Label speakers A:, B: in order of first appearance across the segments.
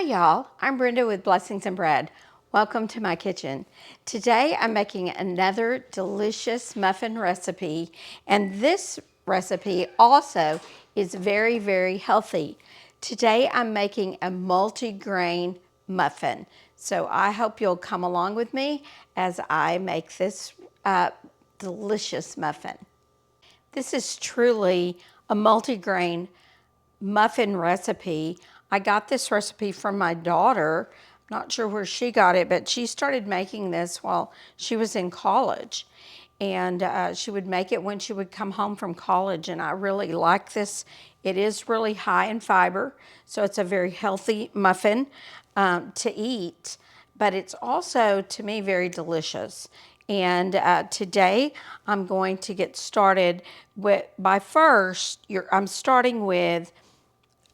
A: y'all, I'm Brenda with Blessings and Bread. Welcome to my kitchen. Today I'm making another delicious muffin recipe, and this recipe also is very, very healthy. Today I'm making a multigrain muffin, so I hope you'll come along with me as I make this delicious muffin. This is truly a multigrain muffin recipe. I got this recipe from my daughter. I'm not sure where she got it, but she started making this while she was in college. And she would make it when she would come home from college, and I really like this. It is really high in fiber, so it's a very healthy muffin to eat, but it's also, to me, very delicious. And today I'm going to get started with, I'm starting with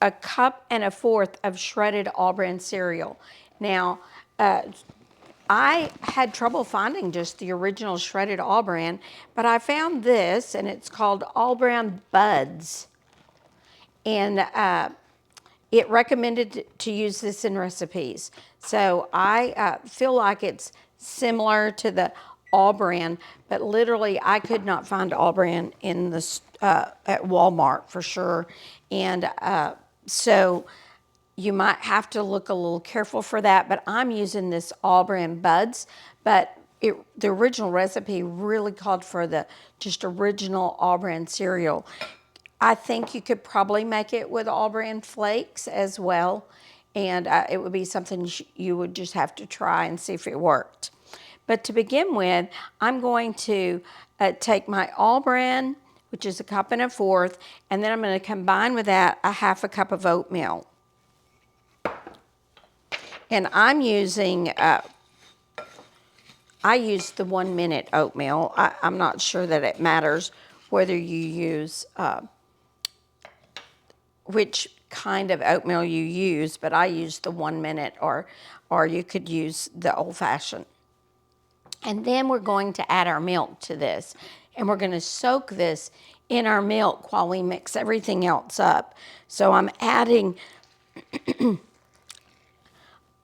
A: a cup and a fourth of shredded All-Bran cereal. Now, I had trouble finding just the original shredded All-Bran, but I found this, and it's called All-Bran Buds. And it recommended to use this in recipes. So I feel like it's similar to the All-Bran, but literally I could not find All-Bran in the at Walmart for sure. And so you might have to look a little careful for that, but I'm using this All-Bran Buds, but the original recipe really called for the just original All-Bran cereal. I think you could probably make it with All-Bran flakes as well, and it would be something you would just have to try and see if it worked. But to begin with, I'm going to take my All-Bran, which is a cup and a fourth, and then I'm going to combine with that a half a cup of oatmeal. And I'm using, I use the 1 minute oatmeal. I'm not sure that it matters whether you use which kind of oatmeal you use, but I use the 1 minute, or you could use the old-fashioned. And then we're going to add our milk to this, and we're going to soak this in our milk while we mix everything else up. So I'm adding,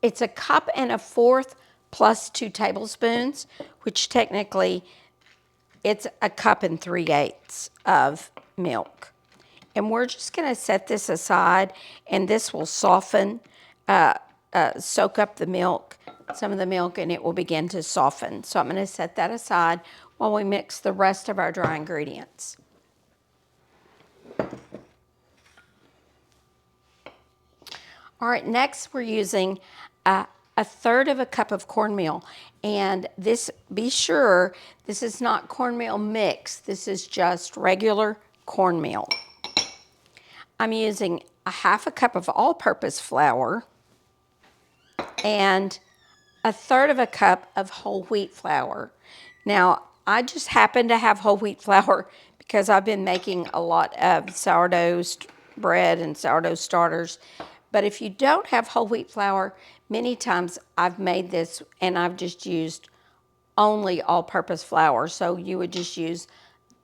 A: it's a cup and a fourth plus 2 tablespoons, which technically it's a cup and 3/8 of milk. And we're just going to set this aside, and this will soften, soak up the milk, some of the milk, and it will begin to soften. So I'm going to set that aside while we mix the rest of our dry ingredients. All right, next we're using a third of a cup of cornmeal. And this, be sure, this is not cornmeal mix. This is just regular cornmeal. I'm using a half a cup of all-purpose flour and a third of a cup of whole wheat flour. Now, I just happen to have whole wheat flour because I've been making a lot of sourdough bread and sourdough starters. But if you don't have whole wheat flour, many times I've made this and I've just used only all-purpose flour. So you would just use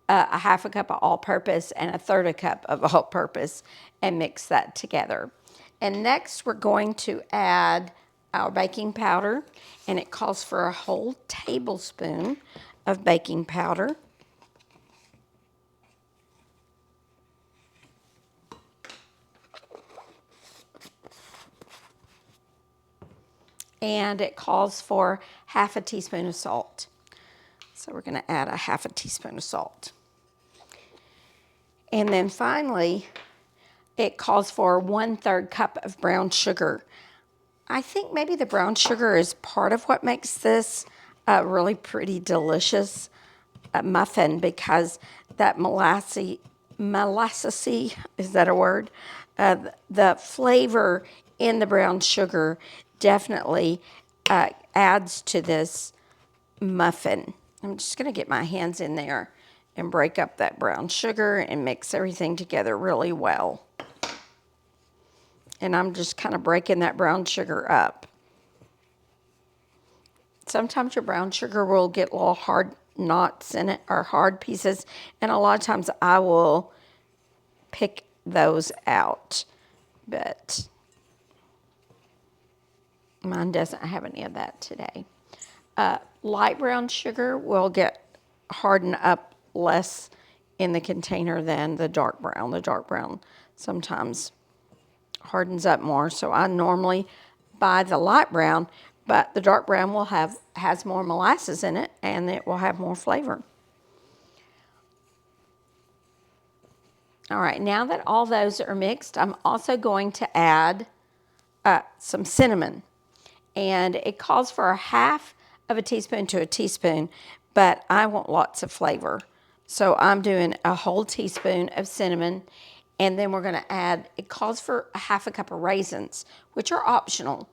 A: a half a cup of all-purpose and a third a cup of all-purpose and mix that together. And next we're going to add our baking powder, and it calls for a whole tablespoon of baking powder. And it calls for half a teaspoon of salt. So we're going to add a half a teaspoon of salt. And then finally, it calls for 1/3 cup of brown sugar. I think maybe the brown sugar is part of what makes this a really pretty delicious muffin, because that molassesy, is that a word? The flavor in the brown sugar definitely adds to this muffin. I'm just going to get my hands in there and break up that brown sugar and mix everything together really well. And I'm just kind of breaking that brown sugar up. Sometimes your brown sugar will get little hard knots in it, or hard pieces, and a lot of times I will pick those out. But Mine doesn't have any of that today. Light brown sugar will get harden up less in the container than the dark brown. The dark brown sometimes hardens up more, so I normally buy the light brown, but the dark brown has more molasses in it and it will have more flavor. All right, now that all those are mixed, I'm also going to add some cinnamon. And it calls for a half of a teaspoon to a teaspoon, but I want lots of flavor. So I'm doing a whole teaspoon of cinnamon, and then we're gonna add, it calls for a half a cup of raisins, which are optional.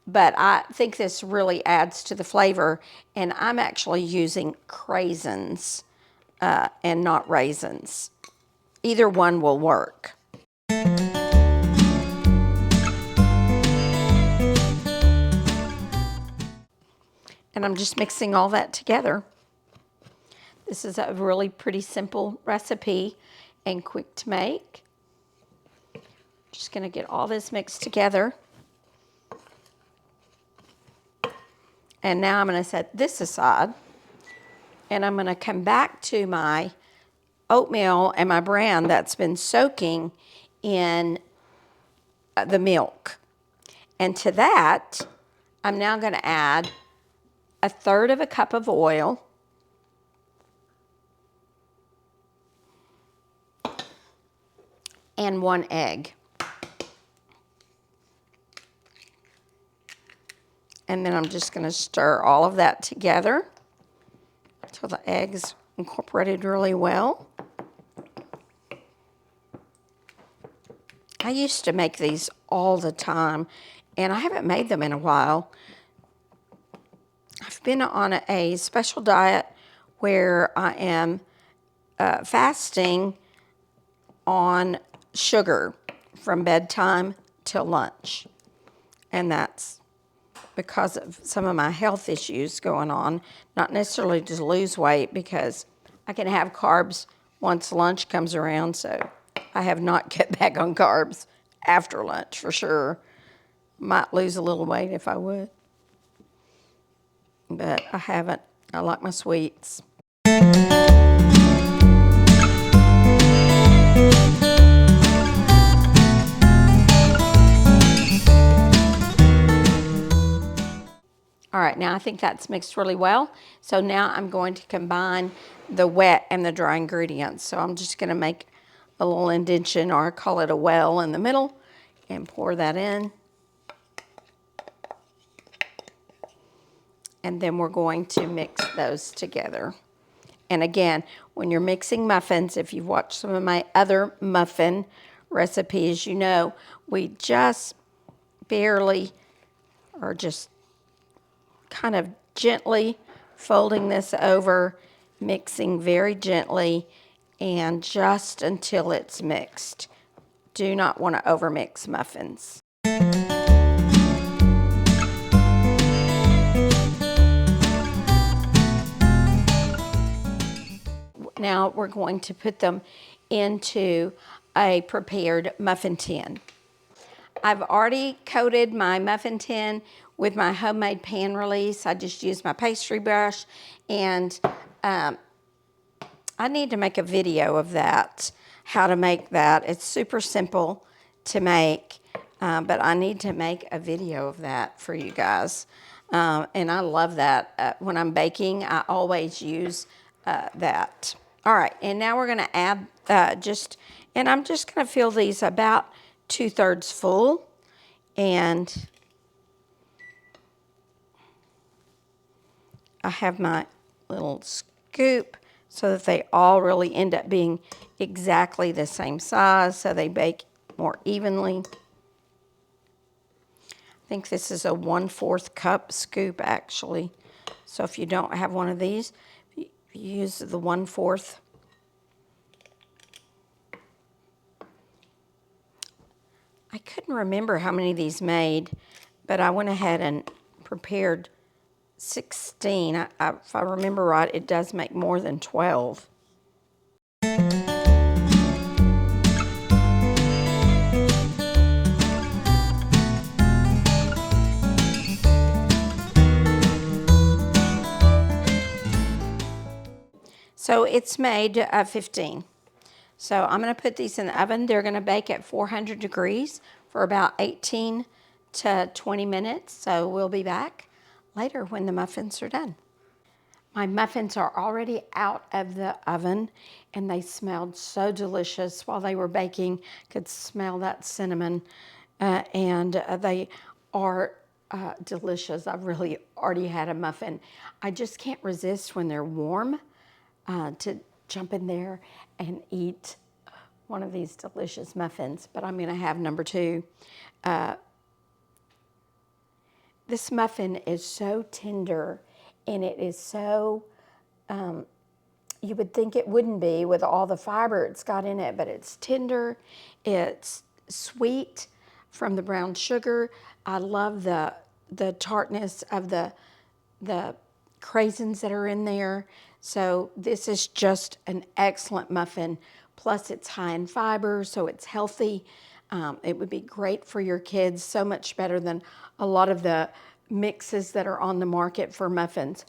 A: But I think this really adds to the flavor, and I'm actually using craisins and not raisins. Either one will work. And I'm just mixing all that together. This is a really pretty simple recipe and quick to make. Just gonna get all this mixed together. And now I'm gonna set this aside, and I'm gonna come back to my oatmeal and my bran that's been soaking in the milk. And to that, I'm now gonna add 1/3 cup of oil, and 1 egg. And then I'm just going to stir all of that together until the egg's incorporated really well. I used to make these all the time, and I haven't made them in a while. I've been on a special diet where I am fasting on sugar from bedtime till lunch. And that's because of some of my health issues going on, not necessarily to lose weight, because I can have carbs once lunch comes around, so I have not cut back on carbs after lunch for sure. Might lose a little weight if I would, but I haven't. I like my sweets. All right, now I think that's mixed really well. So now I'm going to combine the wet and the dry ingredients. So I'm just gonna make a little indention, or call it a well, in the middle, and pour that in. And then we're going to mix those together. And again, when you're mixing muffins, if you've watched some of my other muffin recipes, you know we just barely, or just kind of gently folding this over, mixing very gently, and just until it's mixed. Do not want to overmix muffins. Now we're going to put them into a prepared muffin tin. I've already coated my muffin tin with my homemade pan release. I just used my pastry brush, and I need to make a video of that, how to make that. It's super simple to make, but I need to make a video of that for you guys. And I love that. When I'm baking, I always use that. All right, and now we're gonna add and I'm just gonna fill these about 2/3 full, and I have my little scoop so that they all really end up being exactly the same size, so they bake more evenly. I think this is a 1/4 cup scoop actually. So if you don't have one of these, you use the 1/4. I couldn't remember how many of these made, but I went ahead and prepared 16. If I remember right, it does make more than 12. So it's made 15. So I'm going to put these in the oven. They're going to bake at 400 degrees for about 18 to 20 minutes. So we'll be back later when the muffins are done. My muffins are already out of the oven and they smelled so delicious while they were baking. Could smell that cinnamon and they are delicious. I've really already had a muffin. I just can't resist when they're warm to jump in there and eat one of these delicious muffins, but I'm going to have number 2. This muffin is so tender, and it is so, you would think it wouldn't be with all the fiber it's got in it, but it's tender, it's sweet from the brown sugar. I love the tartness of the raisins that are in there. So this is just an excellent muffin. Plus it's high in fiber, so it's healthy. It would be great for your kids, so much better than a lot of the mixes that are on the market for muffins.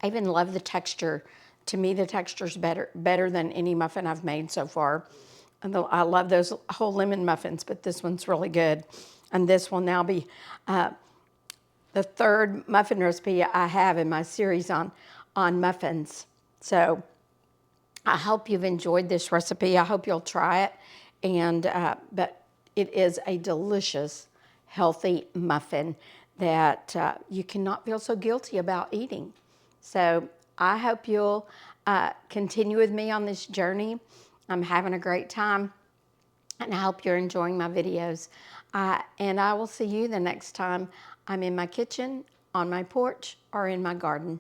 A: I even love the texture. To me, the texture's better than any muffin I've made so far. And I love those whole lemon muffins, but this one's really good. And this will now be the 3rd muffin recipe I have in my series on muffins. So I hope you've enjoyed this recipe. I hope you'll try it. And but it is a delicious, healthy muffin that you cannot feel so guilty about eating. So I hope you'll continue with me on this journey. I'm having a great time, and I hope you're enjoying my videos. And I will see you the next time I'm in my kitchen, on my porch, or in my garden.